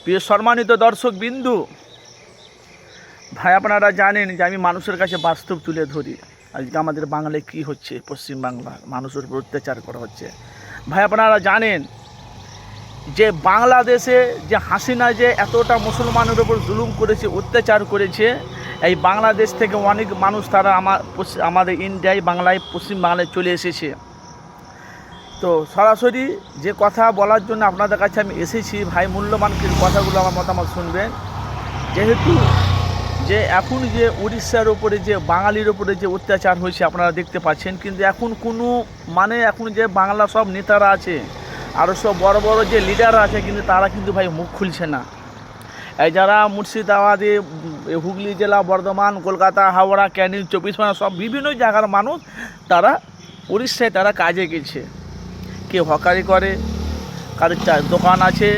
প্রিয় সম্মানিত দর্শক বিন্দু, ভাই আপনারা জানেন যে আমি মানুষের কাছে বাস্তব তুলে ধরি। আজকে আমাদের বাংলায় কী হচ্ছে, পশ্চিমবাংলা মানুষের উপর অত্যাচার করা হচ্ছে। ভাই আপনারা জানেন যে বাংলাদেশে যে হাসিনা যে এতটা মুসলমানের উপর জুলুম করেছে, অত্যাচার করেছে, এই বাংলাদেশ থেকে অনেক মানুষ তারা আমাদের ইন্ডিয়ায় বাংলায় পশ্চিম বাংলায় চলে এসেছে। তো সরাসরি যে কথা বলার জন্য আপনাদের কাছে আমি এসেছি, ভাই মূল্যবান কথাগুলো আমার মতামত শুনবেন। যেহেতু যে এখন যে উড়িষ্যার উপরে যে বাঙালির উপরে যে অত্যাচার হয়েছে আপনারা দেখতে পাচ্ছেন, কিন্তু এখন কোনো এখন যে বাংলা সব নেতারা আছে আরও সব বড় বড় যে লিডার আছে, কিন্তু তারা কিন্তু ভাই মুখ খুলছে না। এই যারা মুর্শিদাবাদে, হুগলি জেলা, বর্ধমান, কলকাতা, হাওড়া, ক্যানিং, 24 পরগনা সব বিভিন্ন জায়গার মানুষ তারা উড়িষ্যায় তারা কাজে গেছে। কেউ হকারি করে, কারোর দোকান আছে,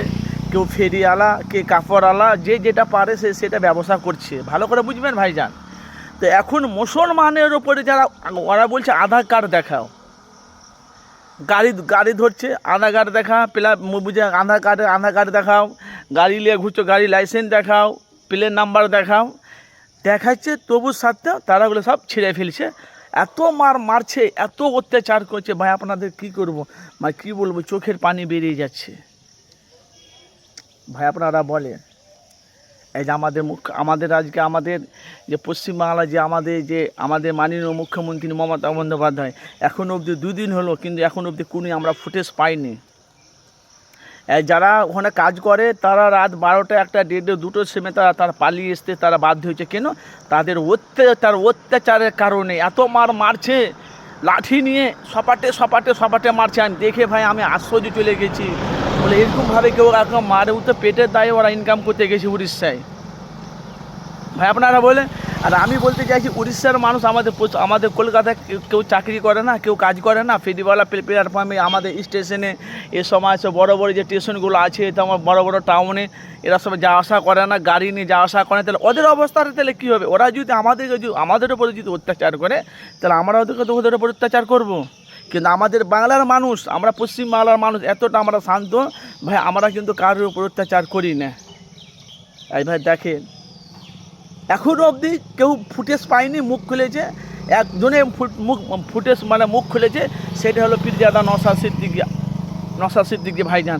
কেউ ফেরিওয়ালা, কে কাপড়ওয়ালা, যে যেটা পারে সে সেটা ব্যবসা করছে। ভালো করে বুঝবেন ভাইজান। তো এখন মুসলমানের ওপরে যারা, ওরা বলছে আধার কার্ড দেখাও, গাড়ি ধরছে, আধার কার্ড দেখা, বুঝে আধার কার্ড দেখাও, গাড়ি নিয়ে ঘুরছো, গাড়ি লাইসেন্স দেখাও, প্লেন নাম্বার দেখাও, দেখাচ্ছে, তবু সাথেও তারাগুলো সব ছেড়ে ফেলছে। এত মারছে, এত অত্যাচার করছে, ভাই আপনাদের কী করবো, মানে কী বলবো, চোখের পানি বেরিয়ে যাচ্ছে। ভাই আপনারা বলেন, এই যে আমাদের আজকে আমাদের যে পশ্চিমবাংলা যে আমাদের মাননীয় মুখ্যমন্ত্রী মমতা বন্দ্যোপাধ্যায়, এখন অবধি 2 দিন হলো, কিন্তু এখন অবধি কোনো আমরা ফুটেজ পাইনি। যারা ওখানে কাজ করে তারা রাত 12টা, 1টা, 1:30, 2টোর সময় তারা পালিয়ে আসতে তারা বাধ্য হয়েছে। কেন? তাদের অত্যাচারের কারণে এত মারছে, লাঠি নিয়ে সপাটে মারছে। আমি দেখে ভাই আমি আশ্চর্য চলে গেছি, বলে এরকমভাবে কেউ একদম মারে, তো পেটের দায়ে ওরা ইনকাম করতে গেছে উড়িষ্যায়। ভাই আপনারা বলেন। আর আমি বলতে চাইছি, উড়িষ্যার মানুষ আমাদের কলকাতায় কেউ চাকরি করে না, কেউ কাজ করে না, ফেরিওয়ালা, প্ল্যাটফর্মে, আমাদের স্টেশনে, এ সময় বড় বড় যে স্টেশনগুলো আছে, তোমার বড় বড় টাউনে, এরা সব যাওয়া আসা করে না, গাড়ি নিয়ে যাওয়া আসা করে। তাহলে ওদের অবস্থাটা তাহলে কী হবে? ওরা যদি আমাদের উপরে যদি অত্যাচার করে, তাহলে আমরা ওদের উপর অত্যাচার করবো। কিন্তু আমাদের বাংলার মানুষ, আমরা পশ্চিম বাংলার মানুষ এতটা আমরা শান্ত ভাই, আমরা কিন্তু কারোর উপর অত্যাচার করি না। এই ভাই দেখেন, এখনও অবধি কেউ ফুটেজ পায়নি, মুখ খুলেছে একজনে মুখ খুলেছে, সেটা হলো পীরজাদা নওশাদ সিদ্দিকী ভাইজান।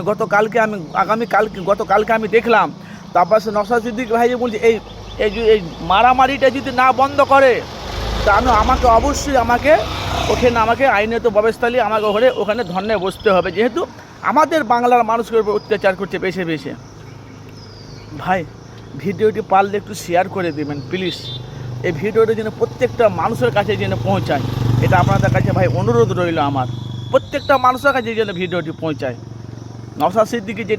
গতকালকে আমি দেখলাম, তারপর সে নওশাদ সিদ্দিকী ভাই যে বলছে এই মারামারিটা যদি না বন্ধ করে, তা অবশ্যই আমাকে আইনত ব্যবস্থা নিয়ে আমাকে ওখানে ধর্নায় বসতে হবে, যেহেতু আমাদের বাংলার মানুষের উপর অত্যাচার করছে বেছে। ভাই ভিডিওটি পারলে একটু শেয়ার করে দেবেন প্লিজ। এই ভিডিওটা যেন প্রত্যেকটা মানুষের কাছে যেন পৌঁছায়, এটা আপনাদের কাছে ভাই অনুরোধ রইল আমার। প্রত্যেকটা মানুষের কাছে যেন ভিডিওটি পৌঁছায়। নওশাদ সিদ্দিকী যেটা